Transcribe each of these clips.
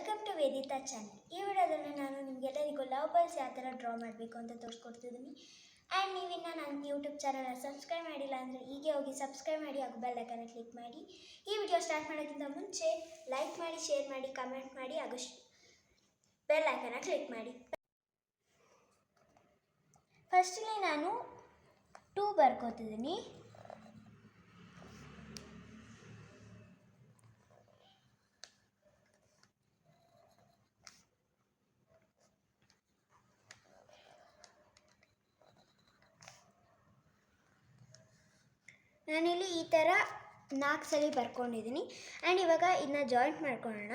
Welcome to ವೇದಿತಾ channel. ಈ ವಿಡಿಯೋದಲ್ಲಿ ನಾನು ನಿಮಗೆಲ್ಲರಿಗೂ ಲವ್ ಬರ್ಡ್ಸ್ ಯಾವ ಥರ ಡ್ರಾ ಮಾಡಬೇಕು ಅಂತ ತೋರಿಸ್ಕೊಡ್ತಿದ್ದೀನಿ. ಆ್ಯಂಡ್ ನೀವಿನ್ನು ನನ್ನ ಯೂಟ್ಯೂಬ್ ಚಾನಲ್ನ ಸಬ್ಸ್ಕ್ರೈಬ್ ಮಾಡಿಲ್ಲ ಅಂದರೆ ಹೀಗೆ ಹೋಗಿ ಸಬ್ಸ್ಕ್ರೈಬ್ ಮಾಡಿ ಹಾಗೂ ಬೆಲ್ ಐಕಾನ್ ಕ್ಲಿಕ್ ಮಾಡಿ. ಈ ವಿಡಿಯೋ ಸ್ಟಾರ್ಟ್ ಮಾಡೋಕ್ಕಿಂತ ಮುಂಚೆ ಲೈಕ್ ಮಾಡಿ, ಶೇರ್ ಮಾಡಿ, ಕಮೆಂಟ್ ಮಾಡಿ ಹಾಗೂ ಬೆಲ್ ಐಕಾನ್ ಕ್ಲಿಕ್ ಮಾಡಿ. ಫಸ್ಟಲ್ಲಿ ನಾನು 2 ಬರ್ಕೋತಿದ್ದೀನಿ. ನಾನಿಲ್ಲಿ ಈ ಥರ 4 ಸಲ ಬರ್ಕೊಂಡಿದ್ದೀನಿ. ಆ್ಯಂಡ್ ಇವಾಗ ಇದನ್ನ ಜಾಯಿಂಟ್ ಮಾಡ್ಕೊಳ್ಳೋಣ.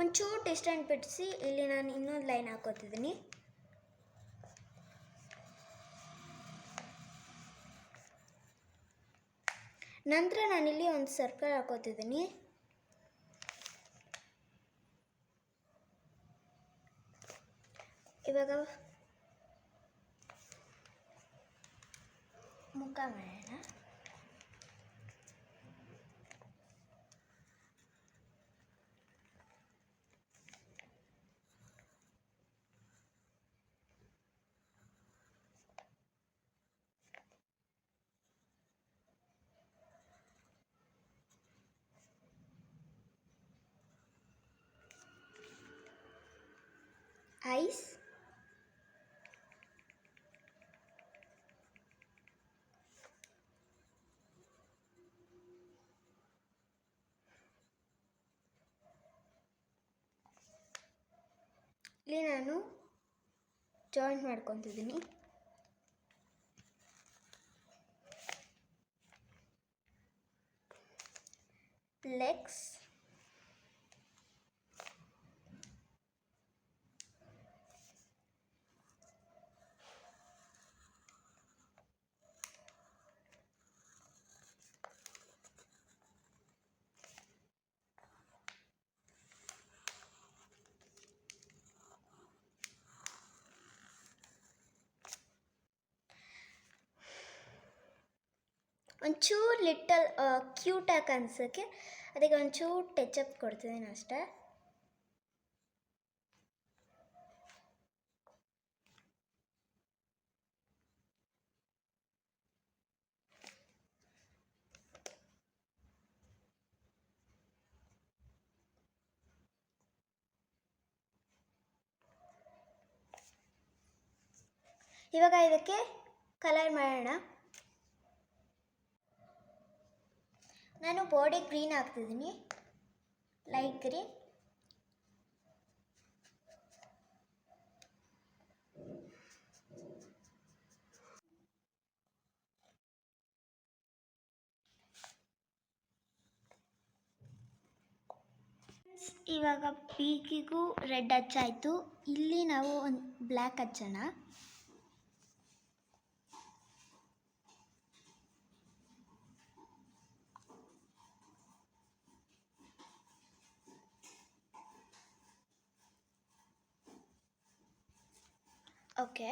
ಒಂಚೂರು ಡಿಸ್ಟೆನ್ಸ್ ಬಿಡಿಸಿ ಇಲ್ಲಿ ನಾನು ಇನ್ನೊಂದು ಲೈನ್ ಹಾಕೋತಿದ್ದೀನಿ. ನಂತರ ನಾನಿಲ್ಲಿ ಒಂದು ಸರ್ಕಲ್ ಹಾಕೋತಿದ್ದೀನಿ. ಇವಾಗ ಮುಖ ಮಾಡೋಣ. ಐಸ್, ಇಲ್ಲಿ ನಾನು ಜಾಯಿಂಟ್ ಮಾಡ್ಕೊತಿದ್ದೀನಿ. ಲೆಗ್ಸ್, ಒಂಚೂರು ಲಿಟಲ್ ಕ್ಯೂಟಾಗಿ ಅನ್ಸೋಕ್ಕೆ ಅದಕ್ಕೆ ಒಂಚೂರು ಟಚಪ್ ಕೊಡ್ತಿದ್ದೀನಿ ಅಷ್ಟೇ. ಇವಾಗ ಇದಕ್ಕೆ ಕಲರ್ ಮಾಡೋಣ. ನಾನು ಬಾಡಿ ಗ್ರೀನ್ ಹಾಕ್ತಿದ್ದೀನಿ, ಲೈಟ್ ಗ್ರೀನ್. ಇವಾಗ ಪೀಕಿಗೂ ರೆಡ್ ಹಚ್ಚಾಯಿತು. ಇಲ್ಲಿ ನಾವು ಒಂದು ಬ್ಲ್ಯಾಕ್ ಹಚ್ಚೋಣ. ಓಕೆ,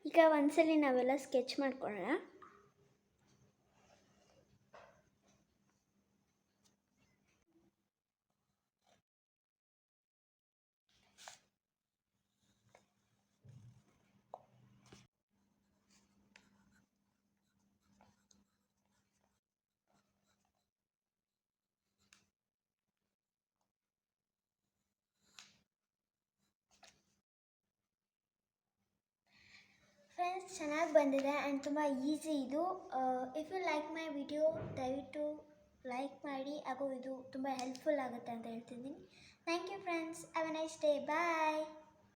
ಈಗ ಒಂದ್ಸಲಿ ನಾವೆಲ್ಲ ಸ್ಕೆಚ್ ಮಾಡ್ಕೊಳ್ಳೋಣ. ಫ್ರೆಂಡ್ಸ್, ಚೆನ್ನಾಗಿ ಬಂದಿದೆ ಆ್ಯಂಡ್ ತುಂಬ ಈಸಿ ಇದು. If you like my video ದಯವಿಟ್ಟು ಲೈಕ್ ಮಾಡಿ ಹಾಗೂ ಇದು ತುಂಬ ಹೆಲ್ಪ್ಫುಲ್ ಆಗುತ್ತೆ ಅಂತ ಹೇಳ್ತಿದ್ದೀನಿ. Thank you friends, have a nice day, bye.